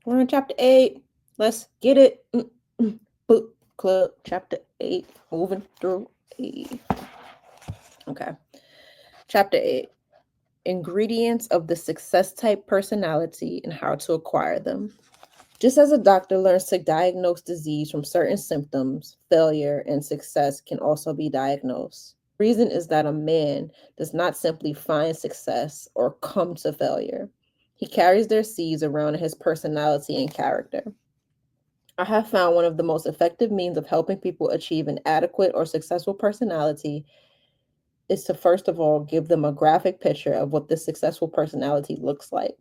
We're on chapter 8. Let's get it. Book club, chapter 8. Moving through 8. Okay. Chapter 8. Ingredients of the success type personality and how to acquire them. Just as a doctor learns to diagnose disease from certain symptoms, failure and success can also be diagnosed. The reason is that a man does not simply find success or come to failure. He carries their seeds around in his personality and character. I have found one of the most effective means of helping people achieve an adequate or successful personality is to first of all give them a graphic picture of what this successful personality looks like.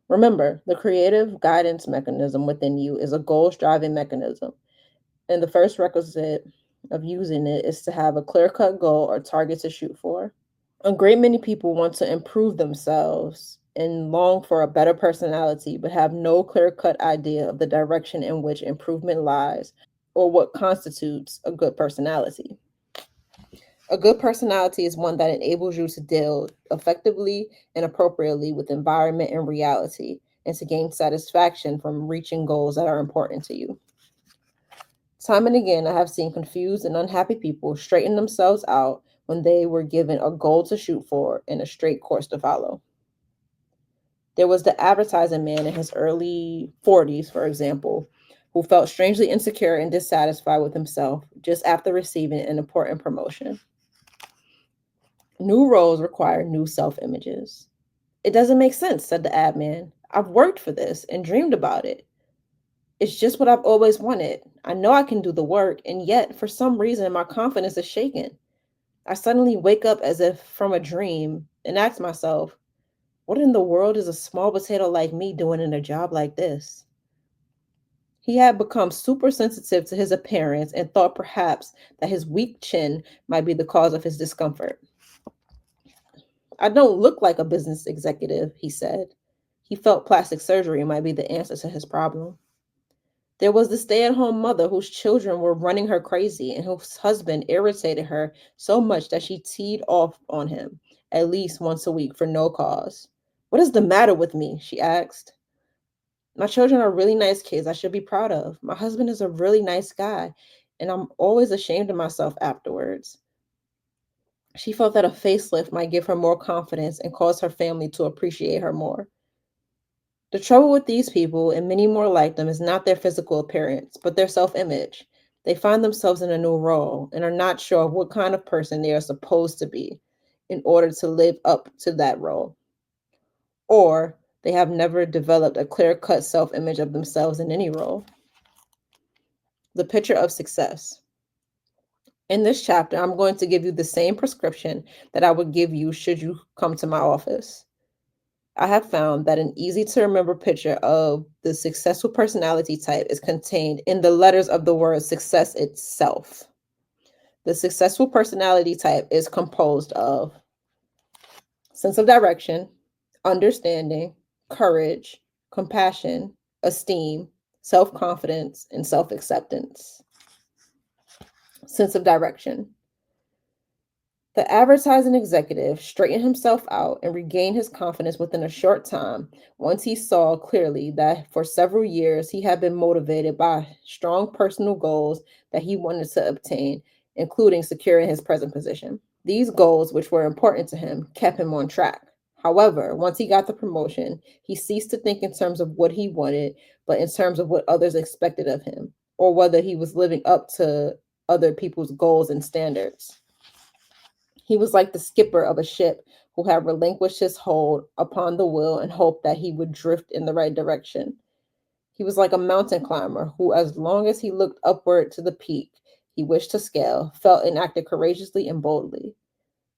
Remember, the creative guidance mechanism within you is a goals driving mechanism, and the first requisite of using it is to have a clear cut goal or target to shoot for. A great many people want to improve themselves and long for a better personality, but have no clear cut idea of the direction in which improvement lies or what constitutes a good personality. A good personality is one that enables you to deal effectively and appropriately with environment and reality, and to gain satisfaction from reaching goals that are important to you. Time and again, I have seen confused and unhappy people straighten themselves out when they were given a goal to shoot for and a straight course to follow. There was the advertising man in his early 40s, for example, who felt strangely insecure and dissatisfied with himself just after receiving an important promotion. New roles require new self images. It doesn't make sense, said the ad man. I've worked for this and dreamed about it. It's just what I've always wanted. I know I can do the work, and yet, for some reason, my confidence is shaken. I suddenly wake up as if from a dream and ask myself, what in the world is a small potato like me doing in a job like this? He had become super sensitive to his appearance and thought perhaps that his weak chin might be the cause of his discomfort. I don't look like a business executive, he said. He felt plastic surgery might be the answer to his problem. There was the stay at home mother whose children were running her crazy and whose husband irritated her so much that she teed off on him at least once a week for no cause. What is the matter with me? She asked. My children are really nice kids I should be proud of. My husband is a really nice guy, and I'm always ashamed of myself afterwards. She felt that a facelift might give her more confidence and cause her family to appreciate her more. The trouble with these people, and many more like them, is not their physical appearance, but their self image. They find themselves in a new role and are not sure of what kind of person they are supposed to be in order to live up to that role. Or they have never developed a clear cut self image of themselves in any role. The picture of success. In this chapter, I'm going to give you the same prescription that I would give you should you come to my office. I have found that an easy to remember picture of the successful personality type is contained in the letters of the word success itself. The successful personality type is composed of sense of direction, understanding, courage, compassion, esteem, self confidence, and self acceptance. Sense of direction. The advertising executive straightened himself out and regained his confidence within a short time once he saw clearly that for several years he had been motivated by strong personal goals that he wanted to obtain, including securing his present position. These goals, which were important to him, kept him on track. However, once he got the promotion, he ceased to think in terms of what he wanted, but in terms of what others expected of him, or whether he was living up to other people's goals and standards. He was like the skipper of a ship who had relinquished his hold upon the wheel and hoped that he would drift in the right direction. He was like a mountain climber who, as long as he looked upward to the peak he wished to scale, felt and acted courageously and boldly.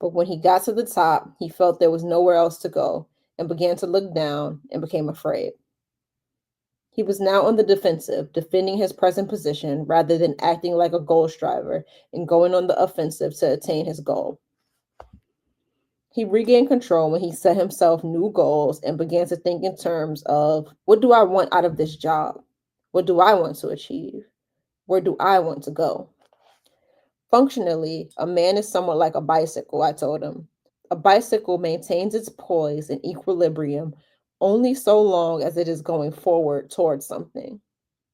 But when he got to the top, he felt there was nowhere else to go and began to look down and became afraid. He was now on the defensive, defending his present position rather than acting like a goal striver and going on the offensive to attain his goal. He regained control when he set himself new goals and began to think in terms of what do I want out of this job? What do I want to achieve? Where do I want to go? Functionally, a man is somewhat like a bicycle, I told him. A bicycle maintains its poise and equilibrium only so long as it is going forward towards something.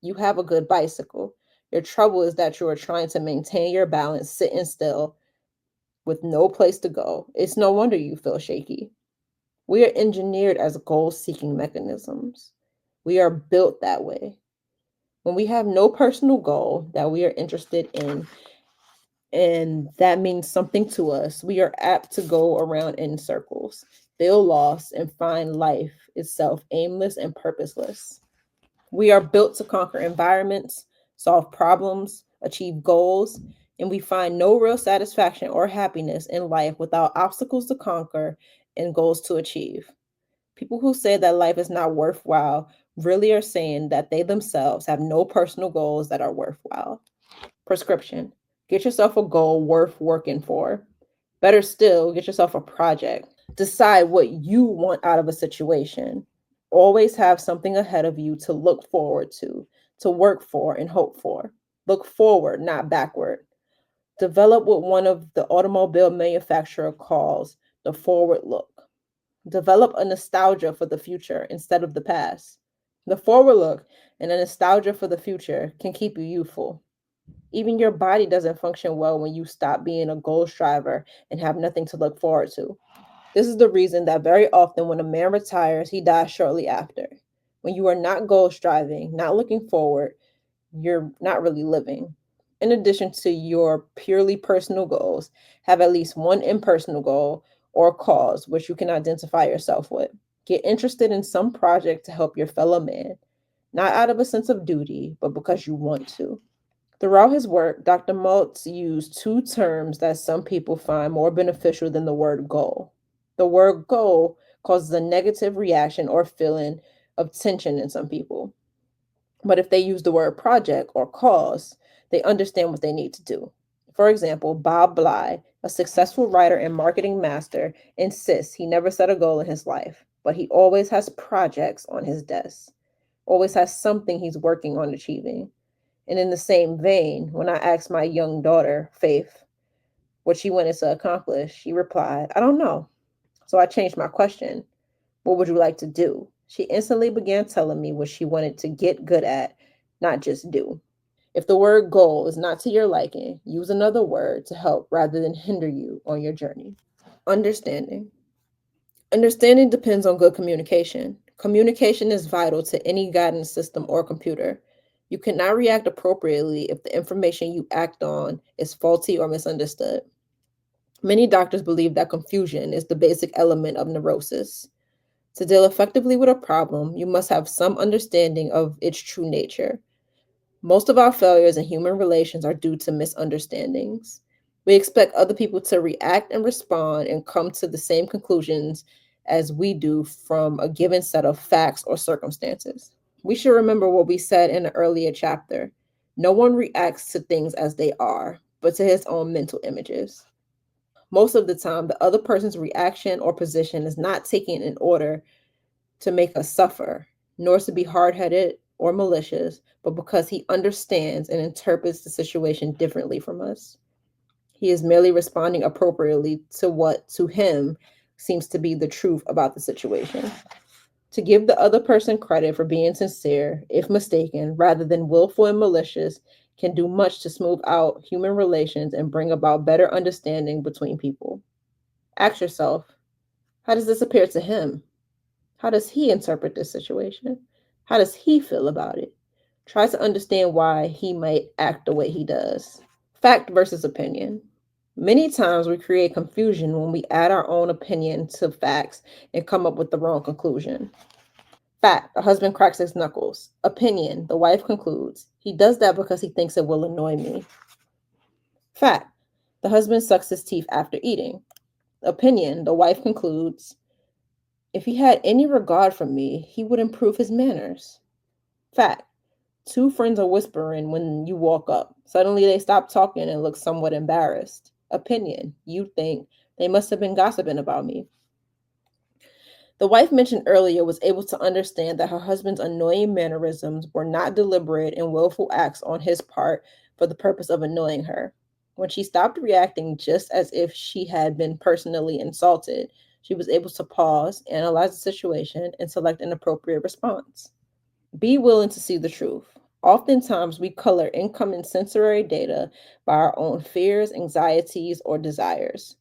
You have a good bicycle. Your trouble is that you are trying to maintain your balance sitting still with no place to go. It's no wonder you feel shaky. We are engineered as goal seeking mechanisms. We are built that way. When we have no personal goal that we are interested in, and that means something to us, we are apt to go around in circles, feel lost, and find life itself aimless and purposeless. We are built to conquer environments, solve problems, achieve goals, and we find no real satisfaction or happiness in life without obstacles to conquer and goals to achieve. People who say that life is not worthwhile really are saying that they themselves have no personal goals that are worthwhile. Prescription: get yourself a goal worth working for. Better still, get yourself a project. Decide what you want out of a situation. Always have something ahead of you to look forward to work for and hope for. Look forward, not backward. Develop what one of the automobile manufacturer calls the forward look. Develop a nostalgia for the future instead of the past. The forward look and a nostalgia for the future can keep you youthful. Even your body doesn't function well when you stop being a goal striver and have nothing to look forward to. This is the reason that very often when a man retires, he dies shortly after. When you are not goal striving, not looking forward, you're not really living. In addition to your purely personal goals, have at least one impersonal goal or cause which you can identify yourself with. Get interested in some project to help your fellow man, not out of a sense of duty, but because you want to. Throughout his work, Dr. Maltz used two terms that some people find more beneficial than the word goal. The word goal causes a negative reaction or feeling of tension in some people. But if they use the word project or cause, they understand what they need to do. For example, Bob Bly, a successful writer and marketing master, insists he never set a goal in his life, but he always has projects on his desk, always has something he's working on achieving. And in the same vein, when I asked my young daughter, Faith, what she wanted to accomplish, she replied, I don't know. So I changed my question. What would you like to do? She instantly began telling me what she wanted to get good at, not just do. If the word goal is not to your liking, use another word to help rather than hinder you on your journey. Understanding. Understanding depends on good communication. Communication is vital to any guidance system or computer. You cannot react appropriately if the information you act on is faulty or misunderstood. Many doctors believe that confusion is the basic element of neurosis. To deal effectively with a problem, you must have some understanding of its true nature. Most of our failures in human relations are due to misunderstandings. We expect other people to react and respond and come to the same conclusions as we do from a given set of facts or circumstances. We should remember what we said in an earlier chapter. No one reacts to things as they are, but to his own mental images. Most of the time, the other person's reaction or position is not taken in order to make us suffer, nor to be hard headed or malicious, but because he understands and interprets the situation differently from us. He is merely responding appropriately to what, to him, seems to be the truth about the situation. To give the other person credit for being sincere, if mistaken, rather than willful and malicious, can do much to smooth out human relations and bring about better understanding between people. Ask yourself, how does this appear to him? How does he interpret this situation? How does he feel about it? Try to understand why he might act the way he does. Fact versus opinion. Many times we create confusion when we add our own opinion to facts and come up with the wrong conclusion. Fact, the husband cracks his knuckles. Opinion, the wife concludes, he does that because he thinks it will annoy me. Fact, the husband sucks his teeth after eating. Opinion, the wife concludes, if he had any regard for me, he would improve his manners. Fact, two friends are whispering when you walk up. Suddenly they stop talking and look somewhat embarrassed. Opinion, you think they must have been gossiping about me. The wife mentioned earlier was able to understand that her husband's annoying mannerisms were not deliberate and willful acts on his part for the purpose of annoying her. When she stopped reacting just as if she had been personally insulted, She was able to pause, analyze the situation, and select an appropriate response. Be willing to see the truth. Oftentimes, we color incoming sensory data by our own fears, anxieties, or desires.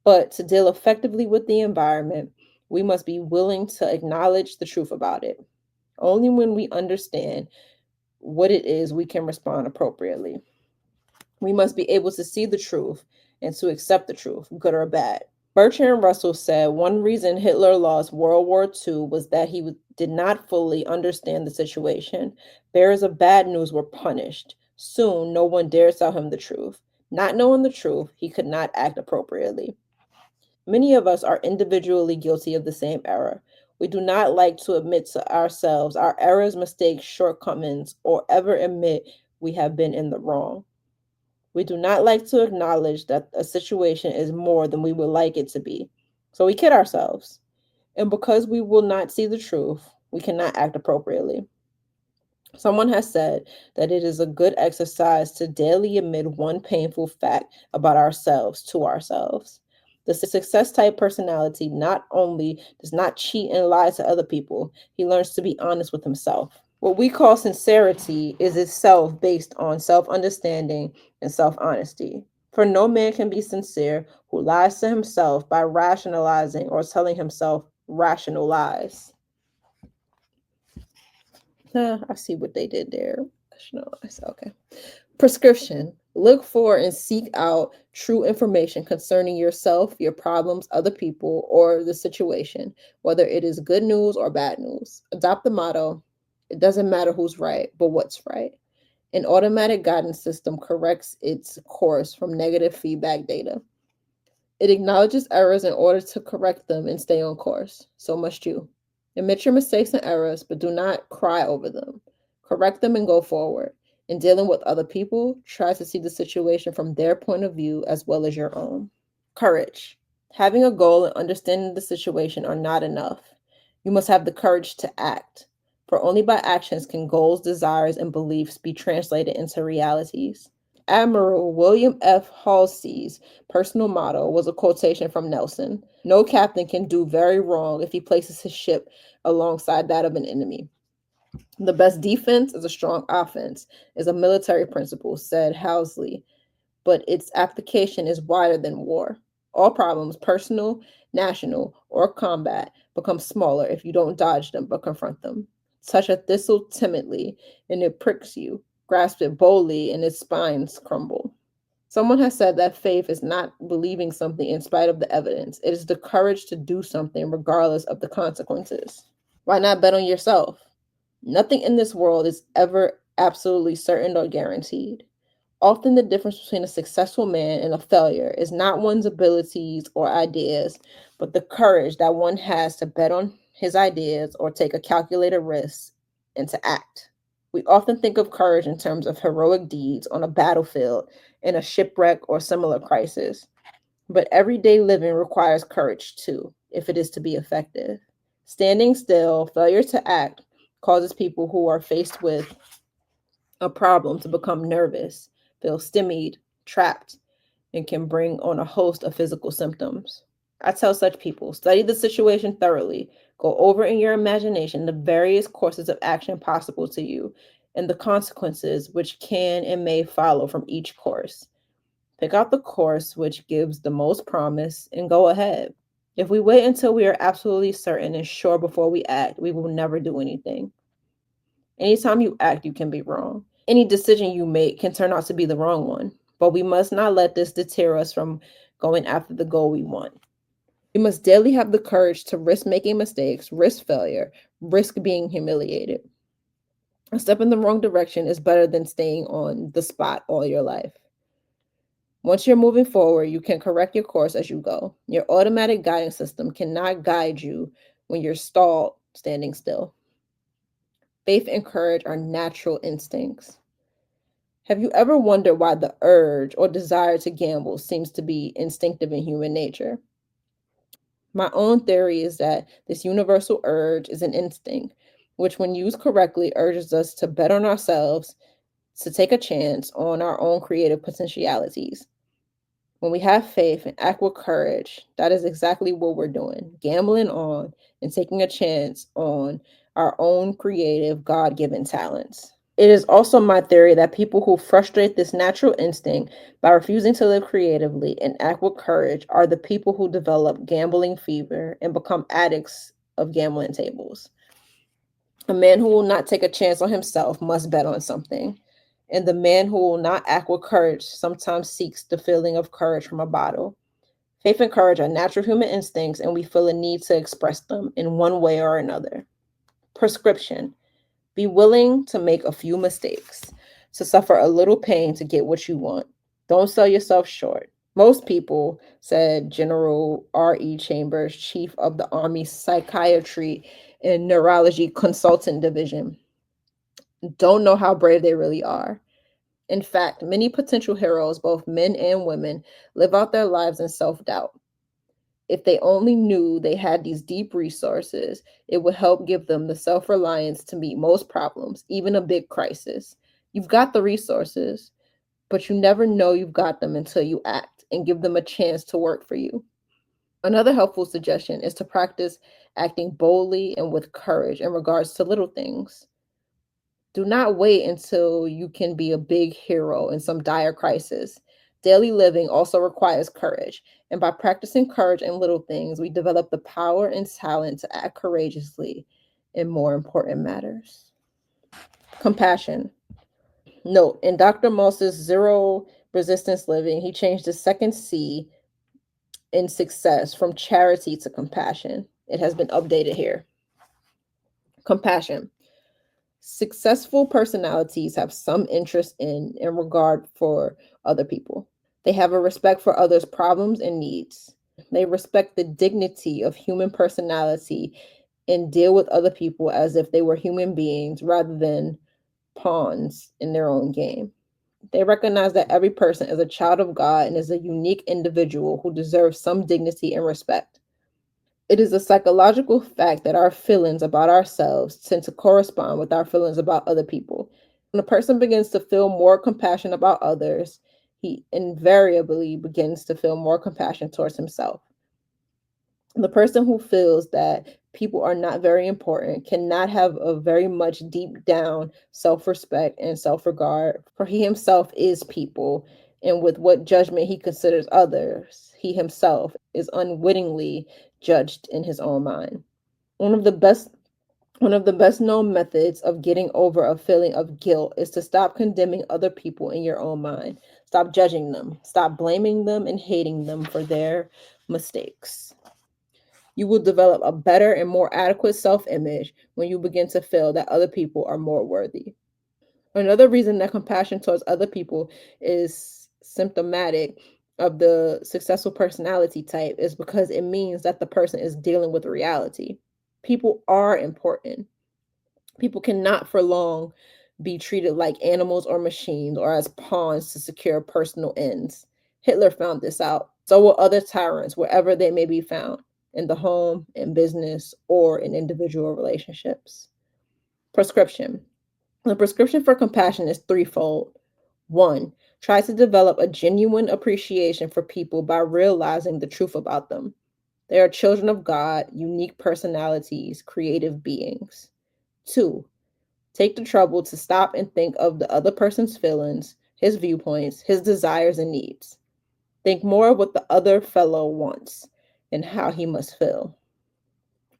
But to deal effectively with the environment, we must be willing to acknowledge the truth about it. Only when we understand what it is we can respond appropriately. We must be able to see the truth and to accept the truth, good or bad. Bertrand Russell said one reason Hitler lost World War II was that he did not fully understand the situation. Bearers of bad news were punished. Soon, no one dared tell him the truth. Not knowing the truth, he could not act appropriately. Many of us are individually guilty of the same error. We do not like to admit to ourselves our errors, mistakes, shortcomings, or ever admit we have been in the wrong. We do not like to acknowledge that a situation is more than we would like it to be. So we kid ourselves. And because we will not see the truth, we cannot act appropriately. Someone has said that it is a good exercise to daily admit one painful fact about ourselves to ourselves. The success type personality not only does not cheat and lie to other people, he learns to be honest with himself. What we call sincerity is itself based on self understanding and self honesty. For no man can be sincere who lies to himself by rationalizing or telling himself rational lies. I see what they did there. Rationalize. Okay. Prescription. Look for and seek out true information concerning yourself, your problems, other people, or the situation, whether it is good news or bad news. Adopt the motto: it doesn't matter who's right, but what's right. An automatic guidance system corrects its course from negative feedback data. It acknowledges errors in order to correct them and stay on course. So must you. Admit your mistakes and errors, but do not cry over them. Correct them and go forward. In dealing with other people, try to see the situation from their point of view as well as your own. Courage. Having a goal and understanding the situation are not enough. You must have the courage to act. For only by actions can goals, desires, and beliefs be translated into realities. Admiral William F. Halsey's personal motto was a quotation from Nelson: no captain can do very wrong if he places his ship alongside that of an enemy. The best defense is a strong offense, is a military principle, said Halsey, but its application is wider than war. All problems, personal, national, or combat, become smaller if you don't dodge them but confront them. Touch a thistle timidly, and it pricks you. Grasp it boldly, and its spines crumble. Someone has said that faith is not believing something in spite of the evidence. It is the courage to do something regardless of the consequences. Why not bet on yourself? Nothing in this world is ever absolutely certain or guaranteed. Often, the difference between a successful man and a failure is not one's abilities or ideas, but the courage that one has to bet on his ideas or take a calculated risk and to act. We often think of courage in terms of heroic deeds on a battlefield, in a shipwreck, or similar crisis. But everyday living requires courage too, if it is to be effective. Standing still, failure to act, causes people who are faced with a problem to become nervous, feel stymied, trapped, and can bring on a host of physical symptoms. I tell such people, study the situation thoroughly, go over in your imagination the various courses of action possible to you and the consequences which can and may follow from each course. Pick out the course which gives the most promise and go ahead. If we wait until we are absolutely certain and sure before we act, we will never do anything. Anytime you act, you can be wrong. Any decision you make can turn out to be the wrong one, but we must not let this deter us from going after the goal we want. We must daily have the courage to risk making mistakes, risk failure, risk being humiliated. A step in the wrong direction is better than staying on the spot all your life. Once you're moving forward, you can correct your course as you go. Your automatic guiding system cannot guide you when you're stalled, standing still. Faith and courage are natural instincts. Have you ever wondered why the urge or desire to gamble seems to be instinctive in human nature? My own theory is that this universal urge is an instinct, which, when used correctly, urges us to bet on ourselves, to take a chance on our own creative potentialities. When we have faith and act with courage, that is exactly what we're doing, gambling on and taking a chance on our own creative, God given talents. It is also my theory that people who frustrate this natural instinct by refusing to live creatively and act with courage are the people who develop gambling fever and become addicts of gambling tables. A man who will not take a chance on himself must bet on something. And the man who will not act with courage sometimes seeks the feeling of courage from a bottle. Faith and courage are natural human instincts, and we feel a need to express them in one way or another. Prescription: be willing to make a few mistakes, to suffer a little pain to get what you want. Don't sell yourself short. Most people, said General R.E. Chambers, chief of the Army Psychiatry and Neurology Consultant Division, don't know how brave they really are. In fact, many potential heroes, both men and women, live out their lives in self doubt. If they only knew they had these deep resources, it would help give them the self reliance to meet most problems, even a big crisis. You've got the resources, but you never know you've got them until you act and give them a chance to work for you. Another helpful suggestion is to practice acting boldly and with courage in regards to little things. Do not wait until you can be a big hero in some dire crisis. Daily living also requires courage, and by practicing courage in little things, we develop the power and talent to act courageously in more important matters. Compassion. Note, in Dr. Moss's Zero Resistance Living, he changed the second C in success from charity to compassion. It has been updated here. Compassion. Successful personalities have some interest in and regard for other people. They have a respect for others' problems and needs. They respect the dignity of human personality and deal with other people as if they were human beings rather than pawns in their own game. They recognize that every person is a child of God and is a unique individual who deserves some dignity and respect. It is a psychological fact that our feelings about ourselves tend to correspond with our feelings about other people. When a person begins to feel more compassion about others, he invariably begins to feel more compassion towards himself. The person who feels that people are not very important cannot have a very much deep down self-respect and self-regard, for he himself is people, and with what judgment he considers others, he himself is unwittingly judged in his own mind. One of the best one of the best known methods of getting over a feeling of guilt is to stop condemning other people in your own mind. Stop judging them. Stop blaming them and hating them for their mistakes. You will develop a better and more adequate self image when you begin to feel that other people are more worthy. Another reason that compassion towards other people is symptomatic of the successful personality type is because it means that the person is dealing with reality. People are important. People cannot for long be treated like animals or machines or as pawns to secure personal ends. Hitler found this out. So will other tyrants, wherever they may be found, in the home, in business, or in individual relationships. Prescription. The prescription for compassion is threefold. One, try to develop a genuine appreciation for people by realizing the truth about them. They are children of God, unique personalities, creative beings. Two, take the trouble to stop and think of the other person's feelings, his viewpoints, his desires, and needs. Think more of what the other fellow wants and how he must feel.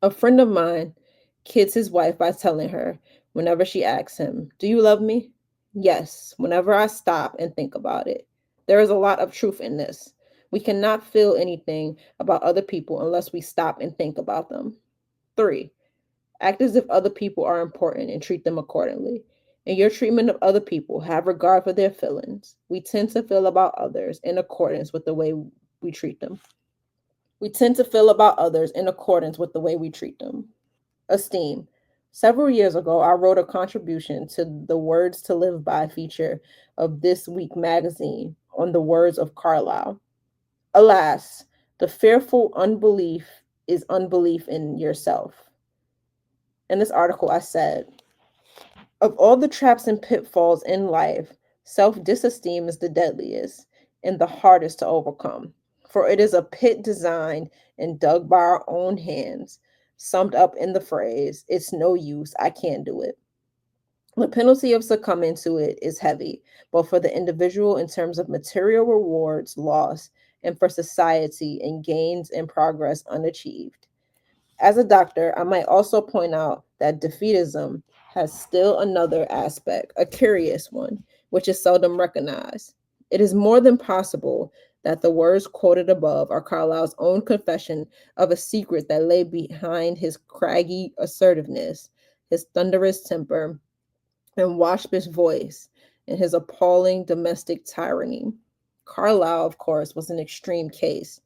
A friend of mine kids his wife by telling her, whenever she asks him, "Do you love me?" "Yes, whenever I stop and think about it." There is a lot of truth in this. We cannot feel anything about other people unless we stop and think about them. Three, act as if other people are important and treat them accordingly. In your treatment of other people, have regard for their feelings. We tend to feel about others in accordance with the way we treat them. We tend to feel about others in accordance with the way we treat them. Esteem. Several years ago, I wrote a contribution to the Words to Live By feature of This Week magazine on the words of Carlyle. Alas, the fearful unbelief is unbelief in yourself. In this article, I said, of all the traps and pitfalls in life, self disesteem is the deadliest. and the hardest to overcome. For it is a pit designed and dug by our own hands, summed up in the phrase, "It's no use, I can't do it." The penalty of succumbing to it is heavy, both for the individual in terms of material rewards lost and for society in gains and progress unachieved. As a doctor, I might also point out that defeatism has still another aspect, a curious one, which is seldom recognized. It is more than possible that the words quoted above are Carlyle's own confession of a secret that lay behind his craggy assertiveness, his thunderous temper, and waspish voice, and his appalling domestic tyranny. Carlyle, of course, was an extreme case,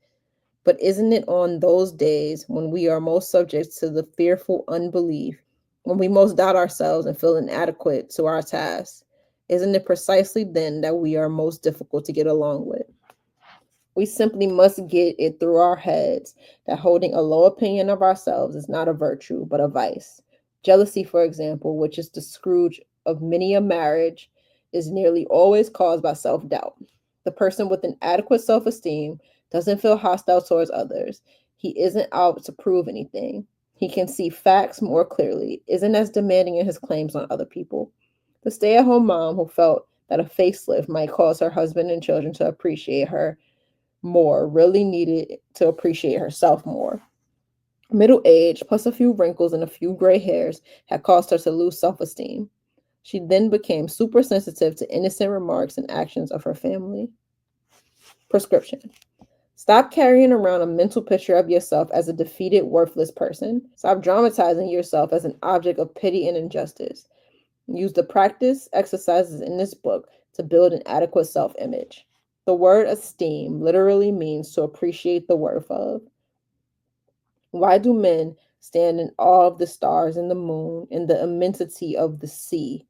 but isn't it on those days when we are most subject to the fearful unbelief, when we most doubt ourselves and feel inadequate to our tasks? Isn't it precisely then that we are most difficult to get along with? We simply must get it through our heads that holding a low opinion of ourselves is not a virtue, but a vice. Jealousy, for example, which is the scourge of many a marriage, is nearly always caused by self doubt. The person with an adequate self esteem doesn't feel hostile towards others. He isn't out to prove anything. He can see facts more clearly, isn't as demanding in his claims on other people. The stay at home mom who felt that a facelift might cause her husband and children to appreciate her more really needed to appreciate herself more. Middle age, plus a few wrinkles and a few gray hairs, had caused her to lose self esteem. She then became super sensitive to innocent remarks and actions of her family. Prescription. Stop carrying around a mental picture of yourself as a defeated, worthless person. Stop dramatizing yourself as an object of pity and injustice. Use the practice exercises in this book to build an adequate self image. The word esteem literally means to appreciate the worth of. Why do men stand in awe of the stars and the moon and the immensity of the sea,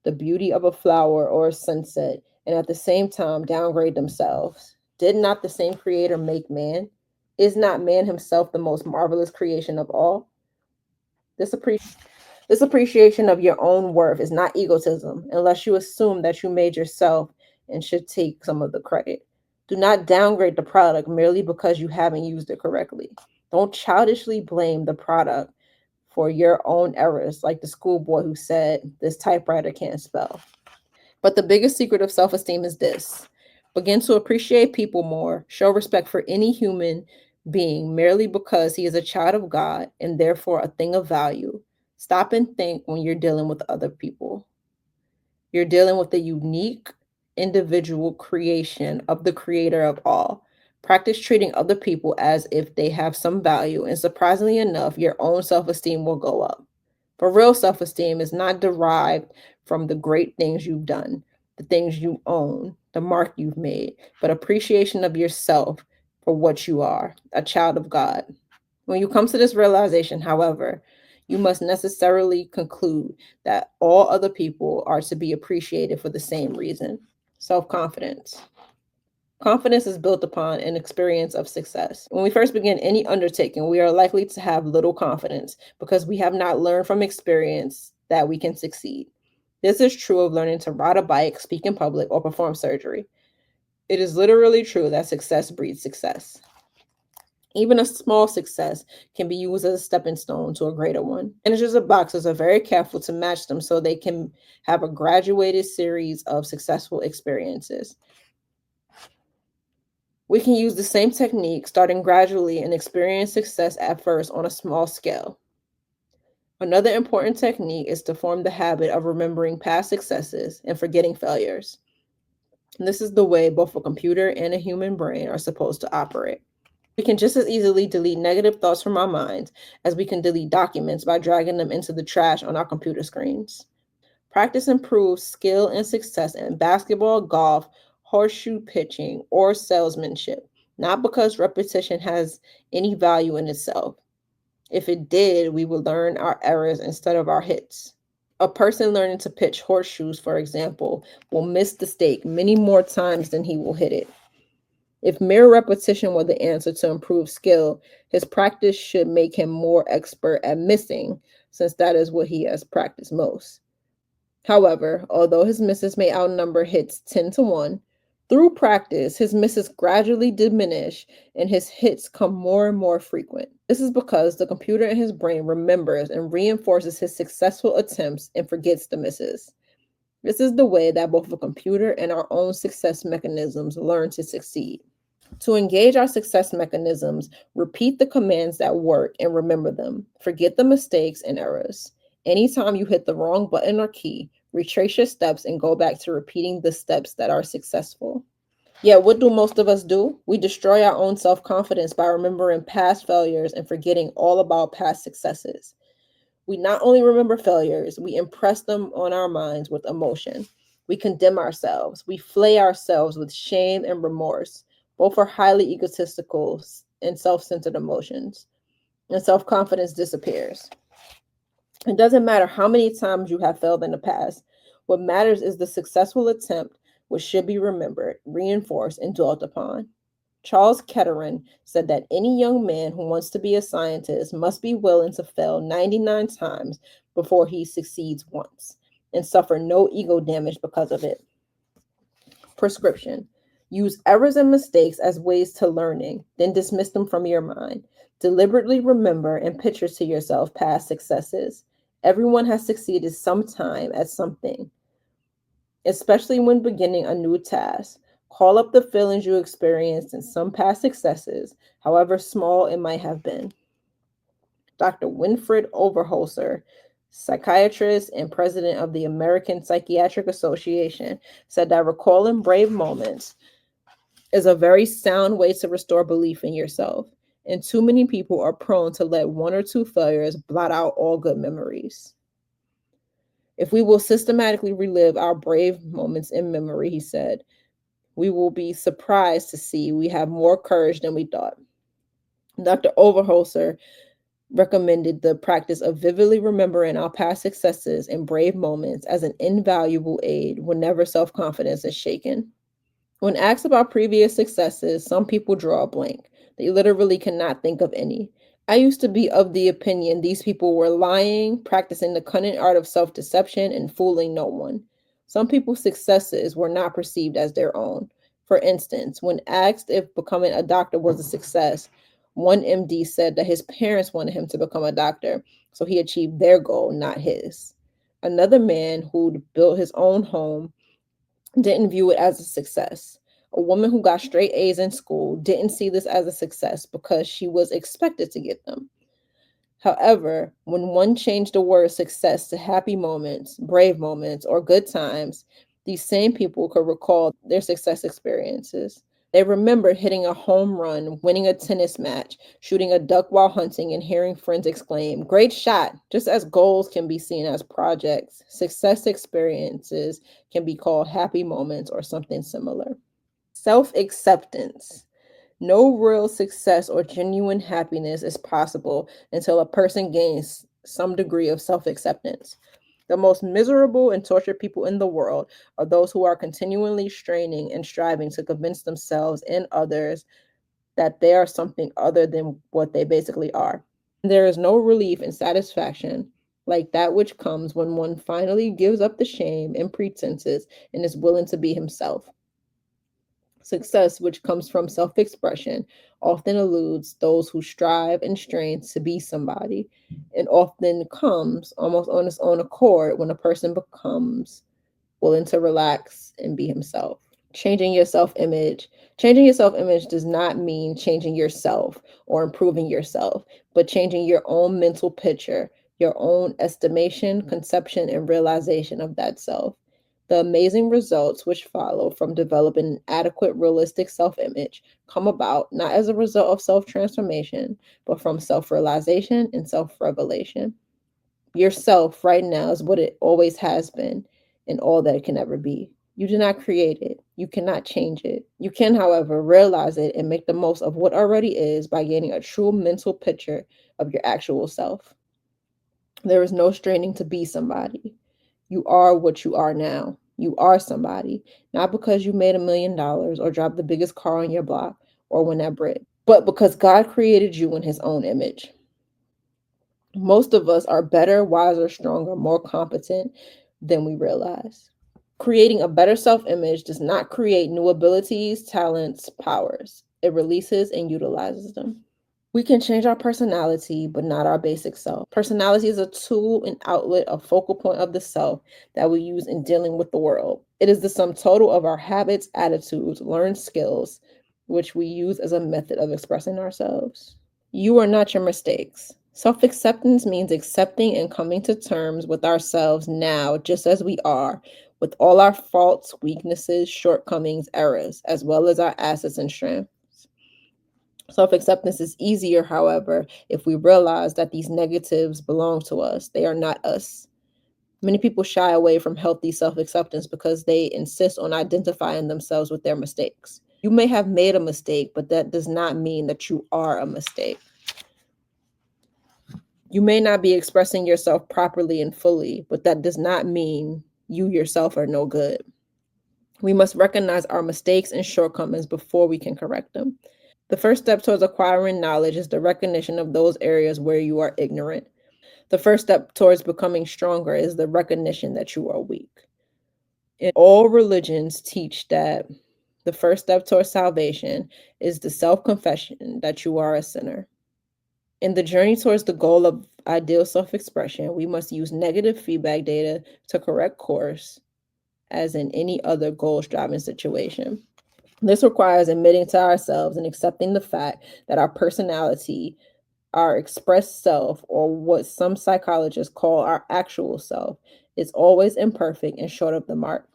the beauty of a flower or a sunset, and at the same time downgrade themselves? Did not the same creator make man? Is not man himself the most marvelous creation of all? This appreciation This appreciation of your own worth is not egotism unless you assume that you made yourself and should take some of the credit. Do not downgrade the product merely because you haven't used it correctly. Don't childishly blame the product for your own errors, like the schoolboy who said, "This typewriter can't spell." But the biggest secret of self esteem is this: begin to appreciate people more, show respect for any human being merely because he is a child of God and therefore a thing of value. Stop and think when you're dealing with other people. You're dealing with the unique individual creation of the creator of all. Practice treating other people as if they have some value, and surprisingly enough, your own self esteem will go up. For real self esteem is not derived from the great things you've done, the things you own, the mark you've made, but appreciation of yourself for what you are, a child of God. When you come to this realization, however, you must necessarily conclude that all other people are to be appreciated for the same reason: self confidence. Confidence is built upon an experience of success. When we first begin any undertaking, we are likely to have little confidence because we have not learned from experience that we can succeed. This is true of learning to ride a bike, speak in public, or perform surgery. It is literally true that success breeds success. Even a small success can be used as a stepping stone to a greater one. Managers of boxers are very careful to match them so they can have a graduated series of successful experiences. We can use the same technique, starting gradually and experience success at first on a small scale. Another important technique is to form the habit of remembering past successes and forgetting failures. And this is the way both a computer and a human brain are supposed to operate. We can just as easily delete negative thoughts from our minds as we can delete documents by dragging them into the trash on our computer screens. Practice improves skill and success in basketball, golf, horseshoe pitching, or salesmanship, not because repetition has any value in itself. If it did, we would learn our errors instead of our hits. A person learning to pitch horseshoes, for example, will miss the stake many more times than he will hit it. If mere repetition were the answer to improve skill, his practice should make him more expert at missing, since that is what he has practiced most. However, although his misses may outnumber hits 10 to 1, Through practice, his misses gradually diminish and his hits come more and more frequent. This is because the computer in his brain remembers and reinforces his successful attempts and forgets the misses. This is the way that both the computer and our own success mechanisms learn to succeed. To engage our success mechanisms, repeat the commands that work and remember them. Forget the mistakes and errors. Anytime you hit the wrong button or key, retrace your steps and go back to repeating the steps that are successful. Yeah, what do most of us do? We destroy our own self confidence by remembering past failures and forgetting all about past successes. We not only remember failures, we impress them on our minds with emotion. We condemn ourselves. We flay ourselves with shame and remorse. Both are highly egotistical and self centered emotions. And self confidence disappears. It doesn't matter how many times you have failed in the past. What matters is the successful attempt, which should be remembered, reinforced, and dwelt upon. Charles Kettering said that any young man who wants to be a scientist must be willing to fail 99 times before he succeeds once and suffer no ego damage because of it. Prescription. Use errors and mistakes as ways to learning, then dismiss them from your mind. Deliberately remember and picture to yourself past successes. Everyone has succeeded sometime at something, especially when beginning a new task. Call up the feelings you experienced in some past successes, however small it might have been. Dr. Winfred Overholser, psychiatrist and president of the American Psychiatric Association, said that recalling brave moments is a very sound way to restore belief in yourself. And too many people are prone to let one or two failures blot out all good memories. If we will systematically relive our brave moments in memory, he said, we will be surprised to see we have more courage than we thought. Dr. Overholser recommended the practice of vividly remembering our past successes and brave moments as an invaluable aid whenever self confidence is shaken. When asked about previous successes, some people draw a blank. They literally cannot think of any. I used to be of the opinion these people were lying, practicing the cunning art of self deception, and fooling no one. Some people's successes were not perceived as their own. For instance, when asked if becoming a doctor was a success, one MD said that his parents wanted him to become a doctor, so he achieved their goal, not his. Another man who'd built his own home didn't view it as a success. A woman who got straight A's in school didn't see this as a success because she was expected to get them. However, when one changed the word success to happy moments, brave moments, or good times, these same people could recall their success experiences. They remembered hitting a home run, winning a tennis match, shooting a duck while hunting, and hearing friends exclaim, "Great shot!" Just as goals can be seen as projects, success experiences can be called happy moments or something similar. Self acceptance. No real success or genuine happiness is possible until a person gains some degree of self acceptance. The most miserable and tortured people in the world are those who are continually straining and striving to convince themselves and others that they are something other than what they basically are. There is no relief and satisfaction like that which comes when one finally gives up the shame and pretenses and is willing to be himself. Success, which comes from self expression, often eludes those who strive and strain to be somebody, and often comes almost on its own accord when a person becomes willing to relax and be himself. Changing your self image. Changing your self image does not mean changing yourself or improving yourself, but changing your own mental picture, your own estimation, conception, and realization of that self. The amazing results which follow from developing an adequate, realistic self image come about not as a result of self transformation, but from self realization and self revelation. Yourself right now is what it always has been and all that it can ever be. You do not create it. You cannot change it. You can, however, realize it and make the most of what already is by gaining a true mental picture of your actual self. There is no straining to be somebody. You are what you are now. You are somebody, not because you made $1 million or dropped the biggest car on your block or won that bread, but because God created you in his own image. Most of us are better, wiser, stronger, more competent than we realize. Creating a better self image does not create new abilities, talents, powers. It releases and utilizes them. We can change our personality, but not our basic self. Personality is a tool, an outlet, a focal point of the self that we use in dealing with the world. It is the sum total of our habits, attitudes, learned skills, which we use as a method of expressing ourselves. You are not your mistakes. Self acceptance means accepting and coming to terms with ourselves now, just as we are, with all our faults, weaknesses, shortcomings, errors, as well as our assets and strengths. Self acceptance is easier, however, if we realize that these negatives belong to us. They are not us. Many people shy away from healthy self acceptance because they insist on identifying themselves with their mistakes. You may have made a mistake, but that does not mean that you are a mistake. You may not be expressing yourself properly and fully, but that does not mean you yourself are no good. We must recognize our mistakes and shortcomings before we can correct them. The first step towards acquiring knowledge is the recognition of those areas where you are ignorant. The first step towards becoming stronger is the recognition that you are weak. And all religions teach that the first step towards salvation is the self confession that you are a sinner. In the journey towards the goal of ideal self expression, we must use negative feedback data to correct course, as in any other goal striving situation. This requires admitting to ourselves and accepting the fact that our personality, our expressed self, or what some psychologists call our actual self, is always imperfect and short of the mark.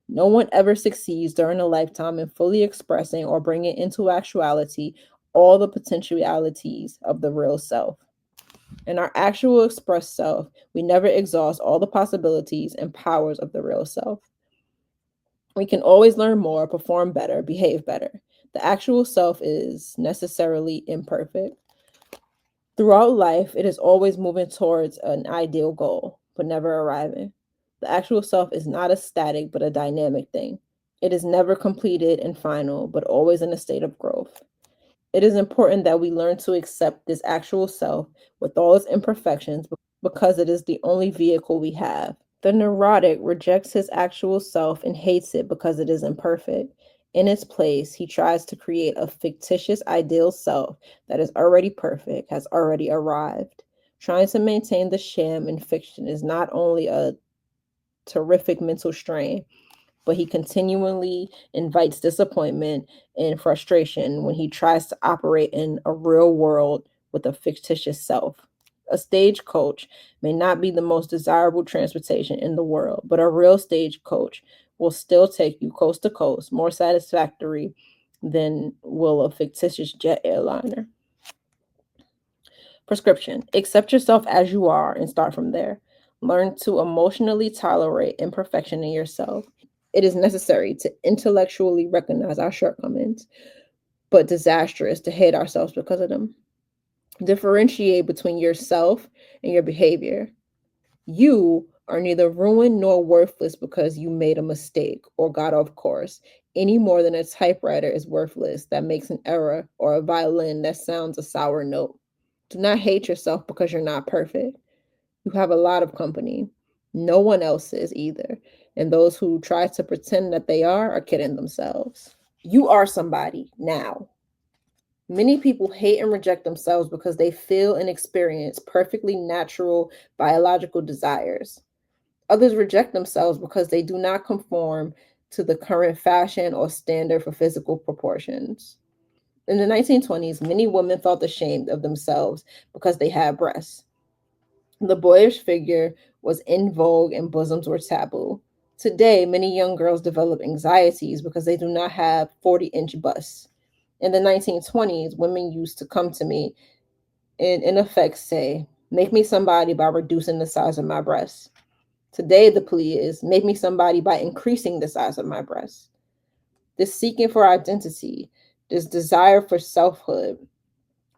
No one ever succeeds during a lifetime in fully expressing or bringing into actuality all the potentialities of the real self. In our actual expressed self, we never exhaust all the possibilities and powers of the real self. We can always learn more, perform better, behave better. The actual self is necessarily imperfect. Throughout life, it is always moving towards an ideal goal, but never arriving. The actual self is not a static, but a dynamic thing. It is never completed and final, but always in a state of growth. It is important that we learn to accept this actual self with all its imperfections because it is the only vehicle we have. The neurotic rejects his actual self and hates it because it is imperfect. In its place, he tries to create a fictitious ideal self that is already perfect, has already arrived. Trying to maintain the sham in fiction is not only a terrific mental strain, but he continually invites disappointment and frustration when he tries to operate in a real world with a fictitious self. A stagecoach may not be the most desirable transportation in the world, but a real stagecoach will still take you coast to coast, more satisfactory than will a fictitious jet airliner. Prescription: accept yourself as you are and start from there. Learn to emotionally tolerate imperfection in yourself. It is necessary to intellectually recognize our shortcomings, but disastrous to hate ourselves because of them. Differentiate between yourself and your behavior. You are neither ruined nor worthless because you made a mistake or got off course, any more than a typewriter is worthless that makes an error or a violin that sounds a sour note. Do not hate yourself because you're not perfect. You have a lot of company. No one else is either. And those who try to pretend that they are kidding themselves. You are somebody now. Many people hate and reject themselves because they feel and experience perfectly natural biological desires. Others reject themselves because they do not conform to the current fashion or standard for physical proportions. In the 1920s, many women felt ashamed of themselves because they had breasts. The boyish figure was in vogue and bosoms were taboo. Today, many young girls develop anxieties because they do not have 40-inch busts. In the 1920s, women used to come to me and, in effect, say, make me somebody by reducing the size of my breasts. Today, the plea is, make me somebody by increasing the size of my breasts. This seeking for identity, this desire for selfhood,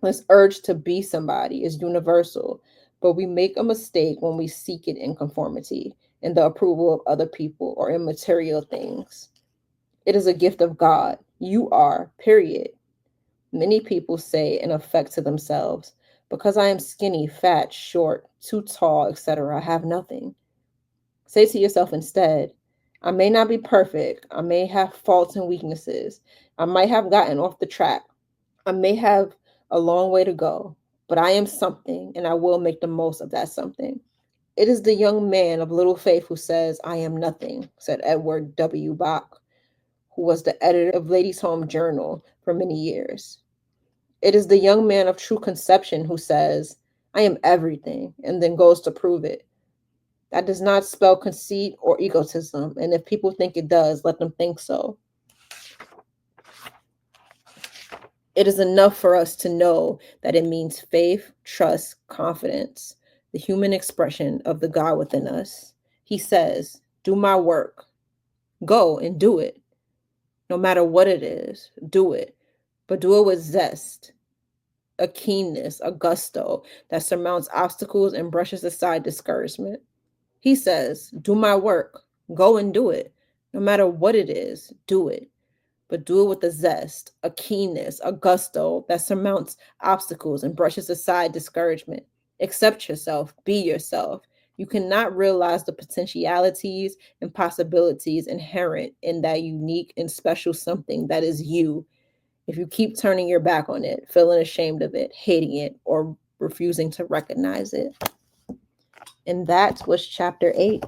this urge to be somebody is universal, but we make a mistake when we seek it in conformity, in the approval of other people, or in material things. It is a gift of God. You are, period. Many people say in effect to themselves, because I am skinny, fat, short, too tall, etc., I have nothing. Say to yourself instead, I may not be perfect. I may have faults and weaknesses. I might have gotten off the track. I may have a long way to go, but I am something and I will make the most of that something. It is the young man of little faith who says, I am nothing, said Edward W. Bach, who was the editor of Ladies' Home Journal for many years. It is the young man of true conception who says, I am everything, and then goes to prove it. That does not spell conceit or egotism, and if people think it does, let them think so. It is enough for us to know that it means faith, trust, confidence, the human expression of the God within us. He says, do my work. Go and do it. No matter what it is, do it. But do it with zest, a keenness, a gusto that surmounts obstacles and brushes aside discouragement. He says, do my work. Go and do it. No matter what it is, do it. But do it with a zest, a keenness, a gusto that surmounts obstacles and brushes aside discouragement. Accept yourself, be yourself. You cannot realize the potentialities and possibilities inherent in that unique and special something that is you if you keep turning your back on it, feeling ashamed of it, hating it, or refusing to recognize it. And that was chapter 8.